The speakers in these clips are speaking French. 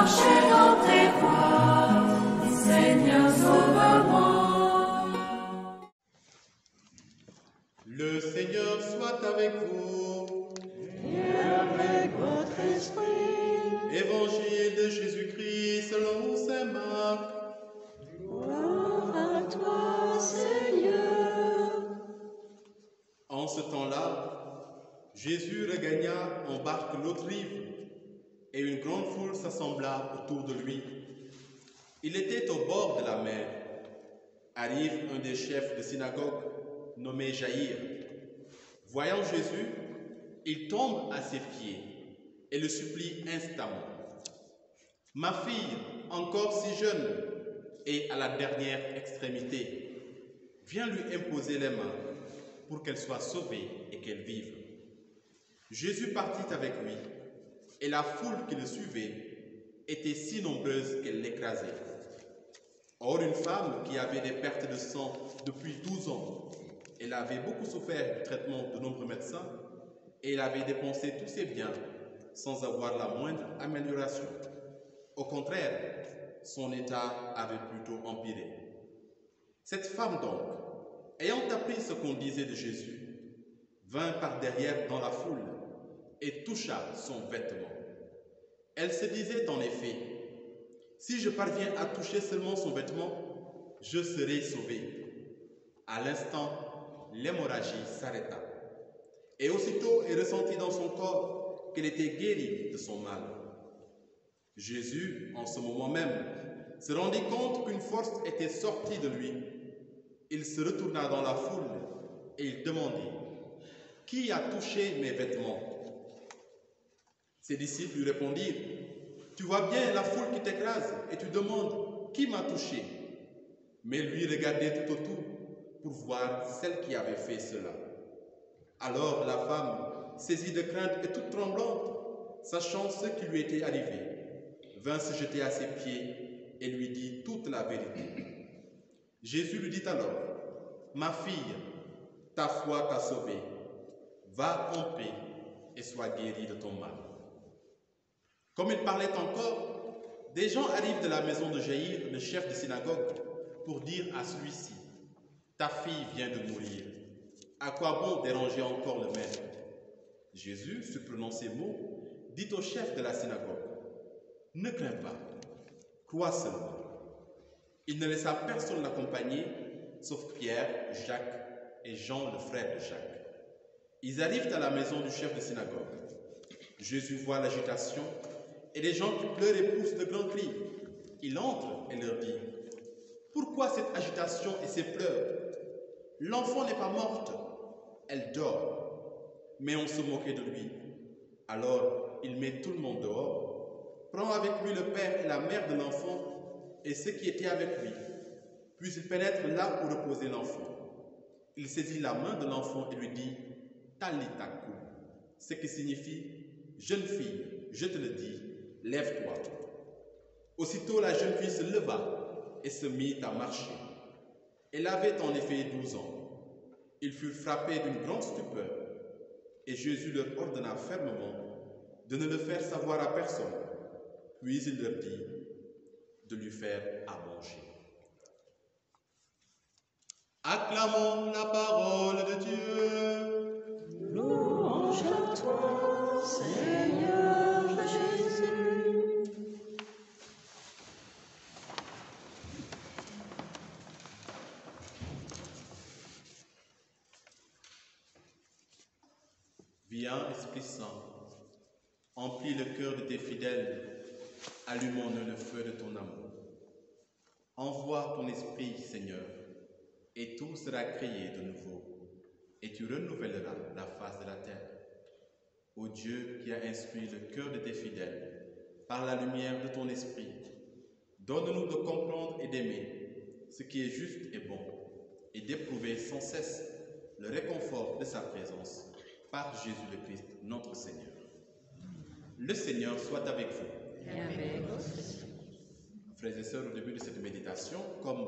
marcher dans tes voies, Seigneur, sauve-moi. Le Seigneur soit avec vous. Et avec votre esprit. Évangile de Jésus-Christ selon saint Marc. Gloire à toi, Seigneur. En ce temps-là, Jésus regagna en barque l'autre rive, et une grande foule s'assembla autour de lui. Il était au bord de la mer. Arrive un des chefs de synagogue, nommé Jaïr. Voyant Jésus, il tombe à ses pieds et le supplie instamment. « Ma fille, encore si jeune et à la dernière extrémité, viens lui imposer les mains pour qu'elle soit sauvée et qu'elle vive. » Jésus partit avec lui, et la foule qui le suivait était si nombreuse qu'elle l'écrasait. Or, une femme qui avait des pertes de sang depuis 12 ans, elle avait beaucoup souffert du traitement de nombreux médecins, et elle avait dépensé tous ses biens sans avoir la moindre amélioration. Au contraire, son état avait plutôt empiré. Cette femme donc, ayant appris ce qu'on disait de Jésus, vint par derrière dans la foule et toucha son vêtement. Elle se disait en effet, « Si je parviens à toucher seulement son vêtement, je serai sauvée. » À l'instant, l'hémorragie s'arrêta. Et aussitôt, elle ressentit dans son corps qu'elle était guérie de son mal. Jésus, en ce moment même, se rendit compte qu'une force était sortie de lui. Il se retourna dans la foule et il demandait, « Qui a touché mes vêtements ?» Ses disciples lui répondirent, « Tu vois bien la foule qui t'écrase et tu demandes, qui m'a touché ?» Mais lui regardait tout autour pour voir celle qui avait fait cela. Alors la femme, saisie de crainte et toute tremblante, sachant ce qui lui était arrivé, vint se jeter à ses pieds et lui dit toute la vérité. Jésus lui dit alors, « Ma fille, ta foi t'a sauvée. Va en paix et sois guérie de ton mal. » Comme il parlait encore, des gens arrivent de la maison de Jaïr, le chef de synagogue, pour dire à celui-ci, « Ta fille vient de mourir. À quoi bon déranger encore le maître ?» Jésus, surprenant ces mots, dit au chef de la synagogue, « Ne crains pas, crois seulement. » Il ne laissa personne l'accompagner, sauf Pierre, Jacques et Jean, le frère de Jacques. Ils arrivent à la maison du chef de synagogue. Jésus voit l'agitation et les gens qui pleurent et poussent de grands cris. Il entre et leur dit, « Pourquoi cette agitation et ces pleurs? L'enfant n'est pas morte, elle dort. » Mais on se moquait de lui. Alors il met tout le monde dehors, prend avec lui le père et la mère de l'enfant et ceux qui étaient avec lui. Puis il pénètre là où reposait l'enfant. Il saisit la main de l'enfant et lui dit, « Talitha koum », ce qui signifie, « Jeune fille, je te le dis, lève-toi. » Aussitôt la jeune fille se leva et se mit à marcher. Elle avait en effet 12 ans. Ils furent frappés d'une grande stupeur et Jésus leur ordonna fermement de ne le faire savoir à personne. Puis il leur dit de lui faire à manger. Acclamons la parole de Dieu. Louange à toi, Seigneur Jésus. Viens, Esprit Saint, emplis le cœur de tes fidèles, allumons-nous le feu de ton amour. Envoie ton Esprit, Seigneur, et tout sera créé de nouveau, et tu renouvelleras la face de la terre. Ô Dieu qui a instruit le cœur de tes fidèles, par la lumière de ton Esprit, donne-nous de comprendre et d'aimer ce qui est juste et bon, et d'éprouver sans cesse le réconfort de sa présence, par Jésus le Christ, notre Seigneur. Le Seigneur soit avec vous. Et avec votre esprit. Frères et sœurs, au début de cette méditation, comme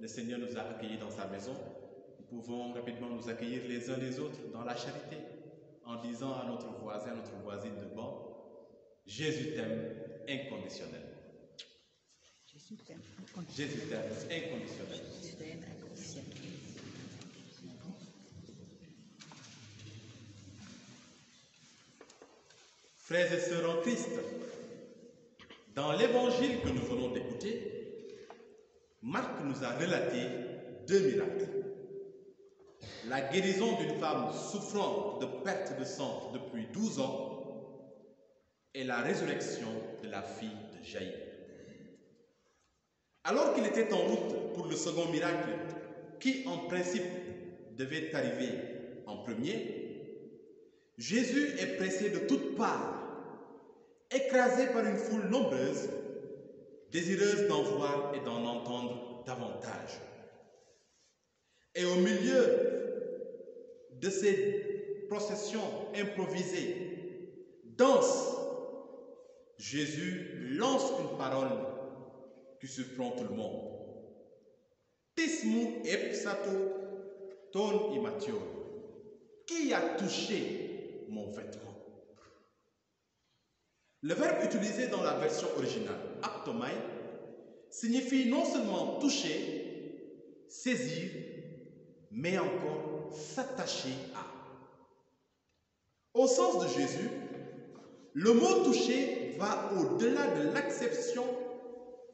le Seigneur nous a accueillis dans sa maison, nous pouvons rapidement nous accueillir les uns les autres dans la charité, en disant à notre voisin, à notre voisine de bord, « Jésus t'aime inconditionnellement. Jésus t'aime inconditionnellement. Jésus t'aime inconditionnellement. Jésus t'aime inconditionnellement. Frères et sœurs en Christ, dans l'évangile que nous venons d'écouter, Marc nous a relaté 2 miracles. La guérison d'une femme souffrant de perte de sang depuis 12 ans et la résurrection de la fille de Jaïr. Alors qu'il était en route pour le second miracle, qui en principe devait arriver en premier, Jésus est pressé de toutes parts, écrasé par une foule nombreuse, désireuse d'en voir et d'en entendre davantage. Et au milieu de ces processions improvisées, denses, Jésus lance une parole qui surprend tout le monde. Tismu epsato ton imatio. Qui a touché mon vêtement? Le verbe utilisé dans la version originale, aptomai, signifie non seulement toucher, saisir, mais encore s'attacher à. Au sens de Jésus, le mot toucher va au-delà de l'acception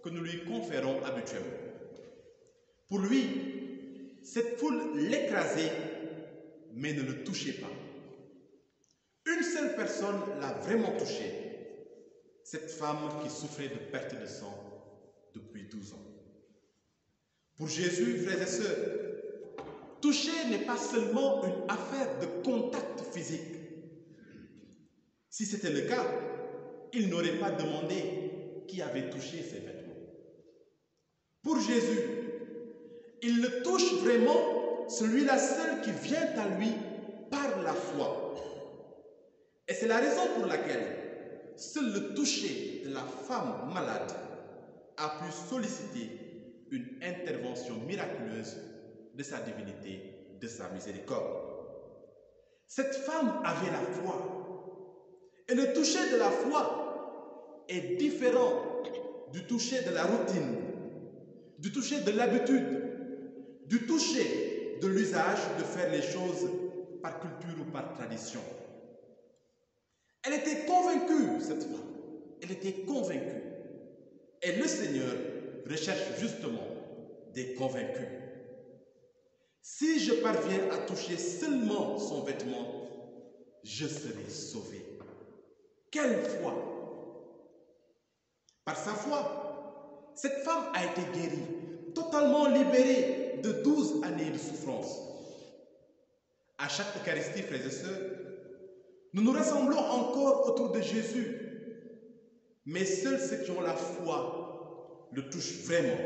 que nous lui conférons habituellement. Pour lui, cette foule l'écrasait, mais ne le touchait pas. Une seule personne l'a vraiment touché, cette femme qui souffrait de perte de sang depuis 12 ans. Pour Jésus, frères et sœurs, toucher n'est pas seulement une affaire de contact physique. Si c'était le cas, il n'aurait pas demandé qui avait touché ses vêtements. Pour Jésus, il le touche vraiment celui-là seul qui vient à lui par la foi. Et c'est la raison pour laquelle seul le toucher de la femme malade a pu solliciter une intervention miraculeuse de sa divinité, de sa miséricorde. Cette femme avait la foi. Et le toucher de la foi est différent du toucher de la routine, du toucher de l'habitude, du toucher de l'usage de faire les choses par culture ou par tradition. Elle était convaincue, cette femme. Elle était convaincue. Et le Seigneur recherche justement des convaincus. Si je parviens à toucher seulement son vêtement, je serai sauvé. Quelle foi! Par sa foi, cette femme a été guérie, totalement libérée de 12 années de souffrance. À chaque Eucharistie, frères et sœurs, nous nous rassemblons encore autour de Jésus. Mais seuls ceux qui ont la foi le touchent vraiment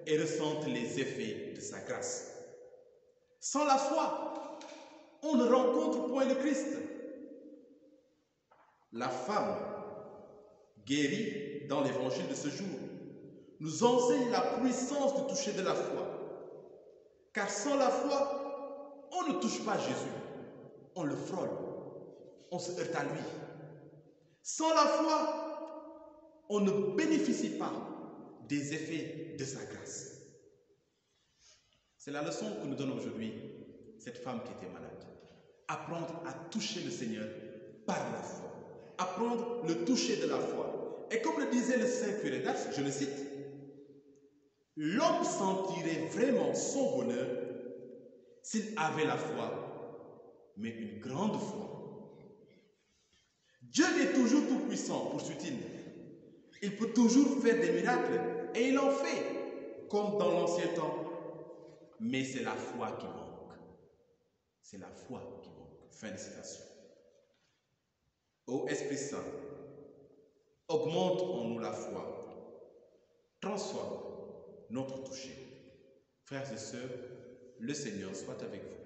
et ressentent les effets de sa grâce. Sans la foi, on ne rencontre point le Christ. La femme guérie dans l'évangile de ce jour nous enseigne la puissance du toucher de la foi. Car sans la foi, on ne touche pas Jésus, on le frôle, on se heurte à lui. Sans la foi, on ne bénéficie pas des effets de sa grâce. C'est la leçon que nous donne aujourd'hui cette femme qui était malade. Apprendre à toucher le Seigneur par la foi. Apprendre le toucher de la foi. Et comme le disait le saint curé d'Ars, je le cite, l'homme sentirait vraiment son bonheur s'il avait la foi, mais une grande foi. Dieu est toujours tout-puissant, poursuit-il. Il peut toujours faire des miracles, et il en fait, comme dans l'ancien temps. Mais c'est la foi qui manque. C'est la foi qui manque. Fin de citation. Ô Esprit Saint, augmente en nous la foi. Transforme notre toucher. Frères et sœurs, le Seigneur soit avec vous.